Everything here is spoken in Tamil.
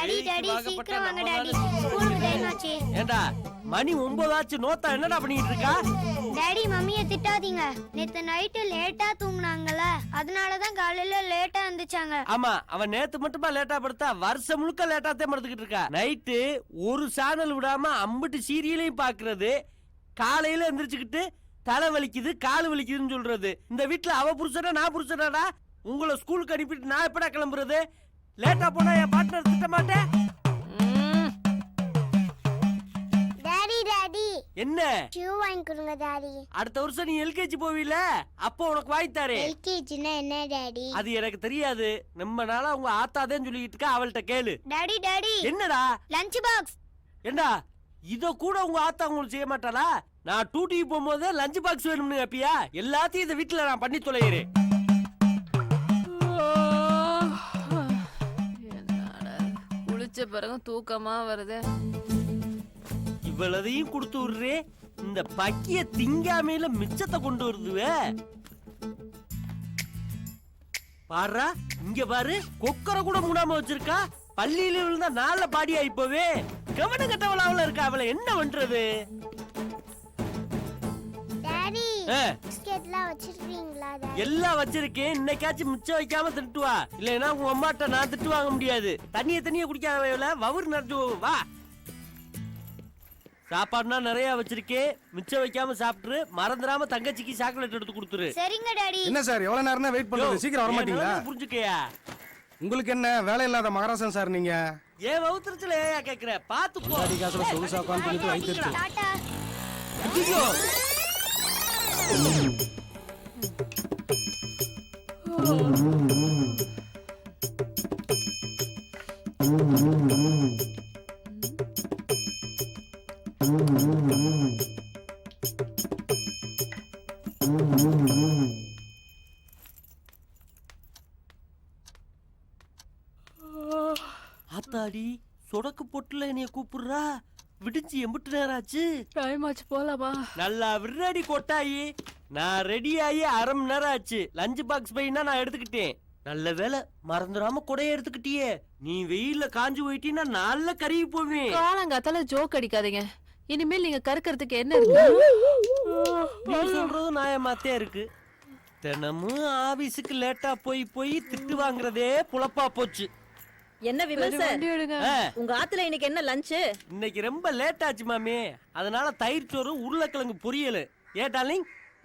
டாடி டாடி சீக்கிரம் வாங்க டாடி ஸ்கூலுக்கு டைம் ஆச்சு. ஏண்டா மணி 9 ஆச்சு நோத்தா என்னடா பண்ணிட்டு இருக்கா? டாடி மம்மியை திட்டாதீங்க. நேத்து நைட்டு லேட்டா தூங்குனாங்கல, அதனால தான் காலையில லேட்டா எந்திரிச்சாங்க. ஆமா அவன் நேத்து மட்டுமா லேட்டா படுத்தா, வருஷம் முழுக்க லேட்டா தான் படுத்துக்கிட்டு இருக்கா. நைட்டு ஒரு சேனல் விடாம அம்பிட்டு சீரியலையும் பாக்குறது, காலையில எந்திரிச்சுக்கிட்டு தலை வலிக்குது கால் வலிக்குதுன்னு சொல்றது. இந்த வீட்டுல அவ புருஷனா நான் புருஷனாடா? உங்களை ஸ்கூலுக்கு அனுப்பிட்டு நான் எப்படா கிளம்புறது? லேட்டா போனா என் பார்ட்னர் திட்ட மாட்டேன். டாடி டாடி என்ன ஷூ வாங்கி கொடுங்க டாடி. அடுத்த வருஷம் நீ எல்கேஜி போவீல, அப்போ உனக்கு வாங்கித்தாரு. எல்கேஜினா என்ன டாடி? அது எனக்கு தெரியாது. நம்ம நாளா உங்க ஆத்தாதேன்னு சொல்லிட்டு இருக்கா, அவள்கிட்ட கேளு. டாடி டாடி என்னடா லஞ்ச் பாக்ஸ். ஏண்டா இத கூட உங்க ஆத்தா உங்களுக்கு செய்ய மாட்டாளா? நான் டூட்டிக்கு போகும்போது லஞ்ச் பாக்ஸ் வேணும்னு கேப்பியா? எல்லாத்தையும் இந்த வீட்டுல நான் பண்ணி தொலைகிறேன். குளிச்ச பிறகு தூக்கமா வருது. இவ்வளதையும் கொடுத்து விடுறே, இந்த பக்கிய திங்காமையில மிச்சத்தை கொண்டு வருதுவே. பாரு இங்க பாரு, கொக்கரை கூட மூடாம வச்சிருக்கா. பள்ளியில விழுந்தா நாள பாடி ஆயிப்போவே. கவனம் கட்டவளாவில் இருக்கா, அவளை என்ன பண்றது? டாடி பிஸ்கெட்லாம் வச்சிருக்கீங்களா டாடி? எல்லாம் வச்சிருக்கேன். இன்னைக்காச்சும் மிச்சம் வைக்காம திட்டு வா, இல்லைன்னா உங்க அம்மாட்ட நான் திட்டு வாங்க முடியாது. தண்ணிய குடிக்காத வவுறு நடந்து வா. சாப்பாடுனா நிறைய வச்சிருக்கேன், மிச்சம் வைக்காம சாப்பிட்டுரு. மறந்துடாம தங்கச்சிக்கு சாக்லேட் எடுத்து கொடுத்துரு. சரிங்க டாடி. என்ன சார் எவ்வளவு நேரம் தான் வெயிட் பண்றது? சீக்கிரம் வர மாட்டீங்களா? புரிஞ்சுக்கயா? உங்களுக்கு என்ன வேலை இல்லாத மகாராசன் சார் நீங்க? ஏன் வவுத்துறதுல ஏயா கேக்குற? பாத்து போ. டாடி காசுல சொகுசா உட்கார்ந்து பண்ணிட்டு வைத்திருக்கு. டாடா. ஐயோ ஆத்தாடி சொடக்கு பொட்டுல என்னைய கூப்பிடுறா. விடிஞ்சு எம்பிட்டு நேரம் ஆச்சு? டைம் ஆச்சு போலாமா? நல்லா விருடி கொட்டாயி. நான் ரெடி ஆகி அரை மணி நேரம் ஆச்சு. லஞ்ச் பாக்ஸ் பையனா நான் எடுத்துக்கிட்டேன். நல்ல வேலை மறந்துடாம கொடைய எடுத்துக்கிட்டியே. நீ வெயில்ல காஞ்சு போயிட்டீன்னா நல்ல கருகி போவேன். காலங்காத்தால ஜோக் அடிக்காதீங்க. இனிமேல் நீங்க கறக்கிறதுக்கு என்ன இருக்கு? நீ சொல்றதும் நியாயமாத்தே இருக்கு. தினமும் ஆபீஸுக்கு லேட்டா போய் திட்டு வாங்குறதே புலப்பா போச்சு. என்ன விமல் சார், வண்டி எடுங்க. உங்க ஆத்துல இன்னைக்கு என்ன லஞ்ச்? இன்னைக்கு ரொம்ப லேட் ஆச்சு மாமி, அதனால தயிர் சோறு உருளைக்கிழங்கு பொரியல். ஏ டார்லிங்